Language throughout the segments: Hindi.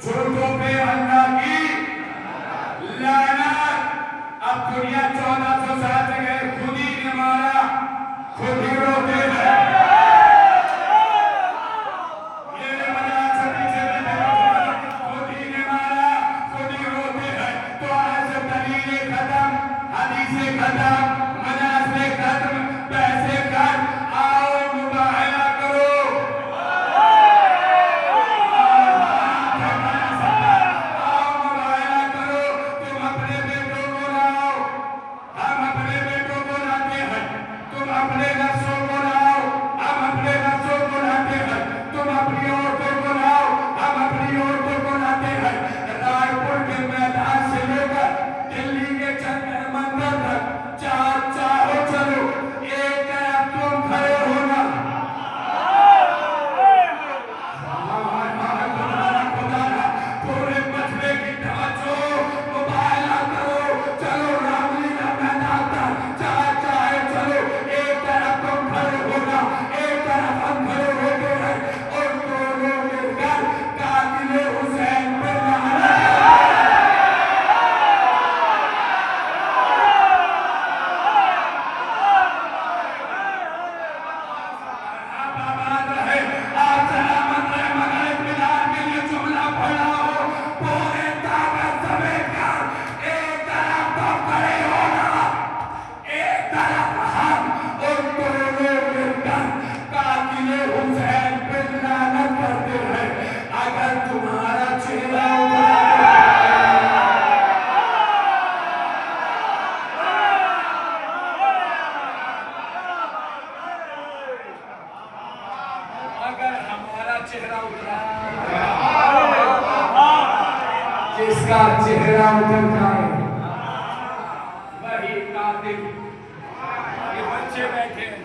झूठों पे अल्लाह की लानत। अब दुनिया 1400 साल तक खुद ही ने मारा, खुद ही रोते हैं। ये मजाक से पीछे बैठे खुद ही ने मारा, खुद ही रोते हैं। तो आज दलीलें खत्म, हदीसें खत्म, मनाज़िलें खत्म, पैसे खत्म, आओ मुबाहला करो। अपने नफ्सों को लाओ, हम अपने नफ्सों को लाते हैं। तुम अपनी औरतों को लाओ, हम अपनी औरतों को लाते हैं। रायपुर के मैदान से लेकर दिल्ली के जंतर मंतर तक चाहो चलो, एक तरफ तुम खड़े होना। पूरे मसले की तवज्जो मुबाहला करो, चलो रामलीला मैदान तक चाहे चलो, एक तरफ तुम खड़े होना, एक तरफ हम खड़े होते हैं और दोनों मिलकर कातिल हुसैन पे जिसका चेहरा उतर जाए वही कातिल। ये बच्चे बैठे हैं,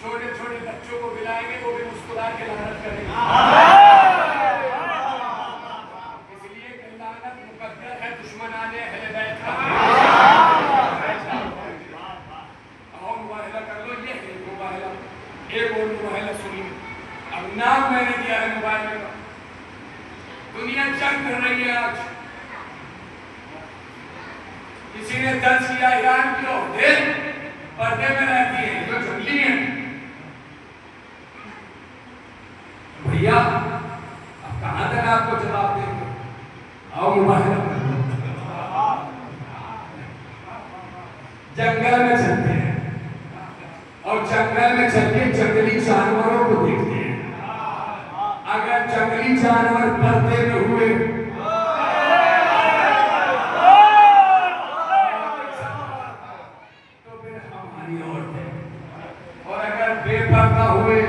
छोटे छोटे बच्चों को बुलाएंगे, वो भी मुस्कुरा के लानत करेंगे। इसलिए कि लानत मुकद्दर है दुश्मनाने अहले बैत का। आओ मुबाहला कर लो, ये है मुबाहला। एक और मुबाहला सुनिए, अब नाम मैंने दिया है मुबाहले का। दुनिया जंग कर रही है आज। किसी ने दर्ज किया ईरान की औरतें पर्दे में रहती हैं, जो झुल्ली हैं। भैया अब कहां तक आपको जवाब देंगे? आओ मुबाहला। जंगल में चलते हैं और जंगल में चल के जंगली जानवरों को देखते हैं। अगर जंगली जानवर पर्दे में हुए तो फिर हमारी औरतें, और अगर बेपर्दा हुए,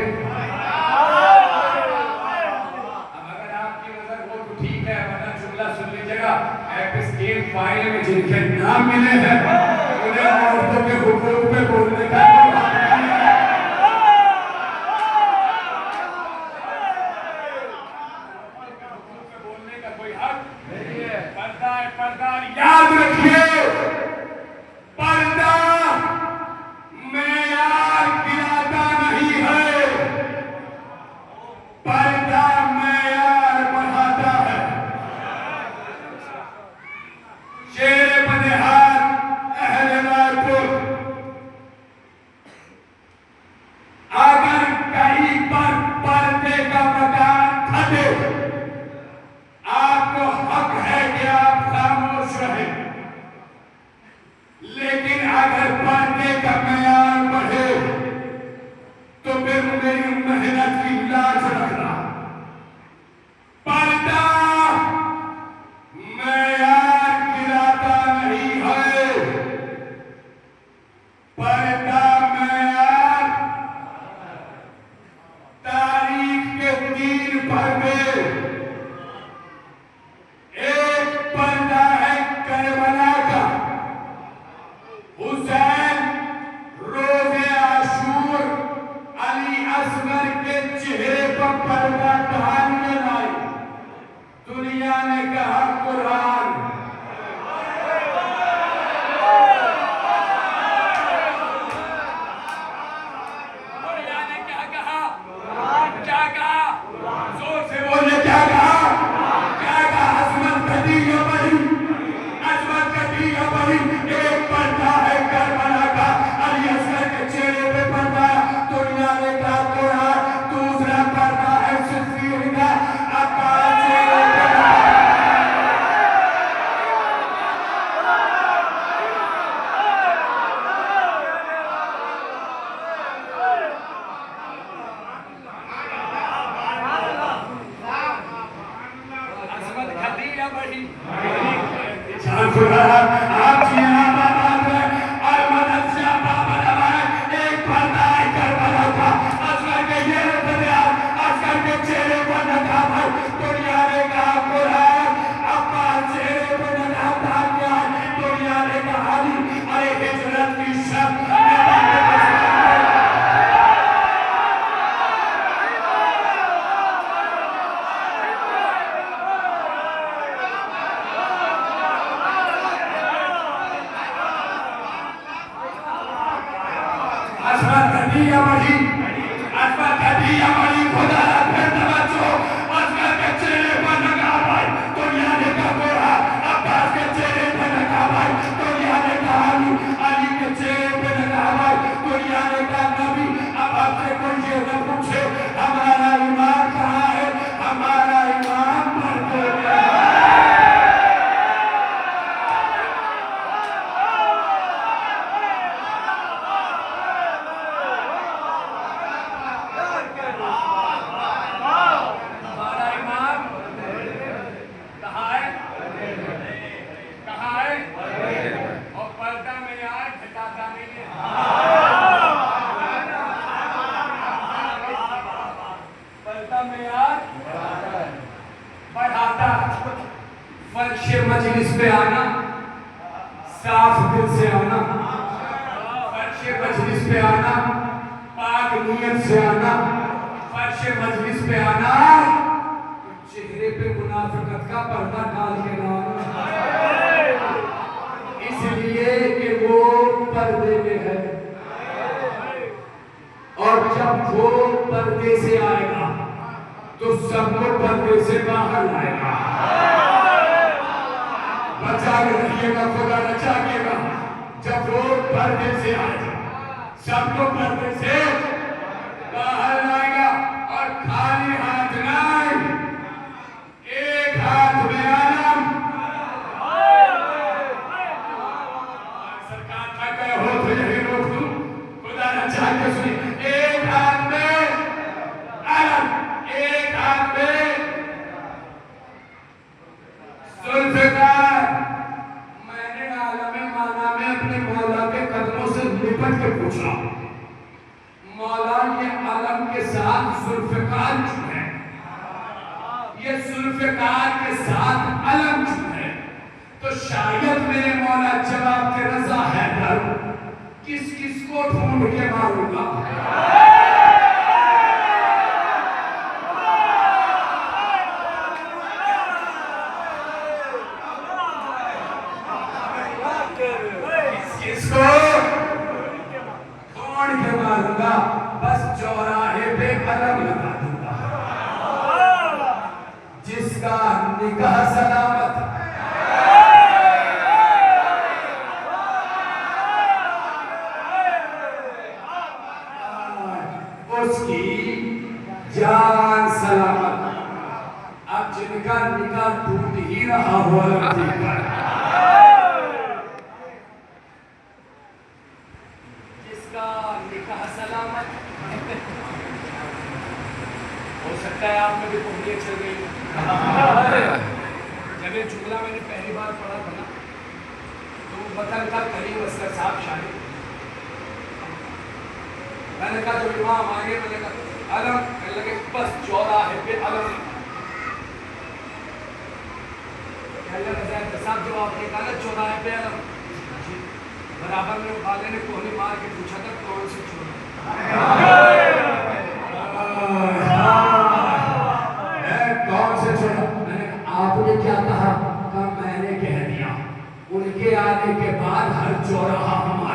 अब अगर आपकी नजर हो तो ठीक है, वरना जुमला सुन लीजिएगा। एपिस्टेल फाइल में जिनके नाम मिले हैं उन्हें औरतों के हुकूक पे बोलने का याद रखिए। पर्दा मेयार गिराता नहीं है, पर्दा मेयार बढ़ाता है। शेर बनिहाल अहले रायपुर, अगर कहीं पर पर्दे का मकान खटे, आपको हक है कि आप खामोश रहें। लेकिन अगर पर्दे का मेयार बढ़े तो फिर मेरी मेहनत की लाज रखना। पर्दा मेयार गिराता नहीं है, पर्दा मेयार तारीख के 3 पर्दे। एक पर्दा है करबला का, हुसैन रोज़े आशूर अली असगर के चेहरे पर पर्दा ढालने लाई। दुनिया ने कहा कुरान, दुनिया ने क्या कहा? क्या कहा? जोर से बोले, क्या कहा? क्या बढ़ी? जान खुदा आप जी आप आबाद में और मदद से आप आबाद हमारे एक पर्दा कर बना था असगर के ये बदला असगर के चेहरे पर नकाब है दुनिया ने कहा कुरान अब्बा चेहरे पर नकाब डाल दिया दुनिया ने कहा अरे हिजरत की शब्द मजलिस पे आना, साफ दिल से आना, फर्श मजलिस पे आना, पाक नियत से आना, फर्श मजलिस पे आना, चेहरे पे मुनाफिकत का पर्दा डाल के ना आना, इसलिए कि वो पर्दे में है और जब वो पर्दे से आएगा तो सबको पर्दे से बाहर लाएगा। बचा के रखिएगा, खुदा बचाएगा। जब वो पर्दे से आएगा सबको पर्दे से बाहर लाएगा और खाली हाथ नहीं, एक हाथ में आलम सरकार का कहे हो तो यही रोक दूं, खुदा बचा के सुनिए, एक हाथ में आलम, एक हाथ में जुल्फ़िकार। मैंने आलम माना में अपने मौला के कदमों से लिपट के पूछा, मौला ये आलम के साथ जुल्फ़िकार क्यों है, ये जुल्फ़िकार के साथ अलम क्यों है? तो शायद मेरे मौला जवाब के रज़ा हैदर किस किस को ढूंढ के मारूंगा। इसको कौन के मारूंगा, बस चौराहे पे अलग लगा दूंगा, जिसका निकाह सलामत उसकी जान सलामत। अब जिनका निकाह टूट ही रहा हो निकाह सलामत हो सकता है आप में भी कुंडली चल गई। जब ये जुमला मैंने पहली बार पढ़ा था ना तो वतन का करीम असगर साहब शाहिद, मैंने कहा जब इमाम आएंगे मैंने कहा अलम, कहने लगे बस चौराहे पे अलम। साहब जो आपने कहा ना चौराहे पे अलम, बराबर में वाले ने कोहनी मार के पूछा था कौन सी कौन से छोड़ा? मैंने आपने क्या कहा? मैंने कह दिया उनके आने के बाद हर चौराहा हमारा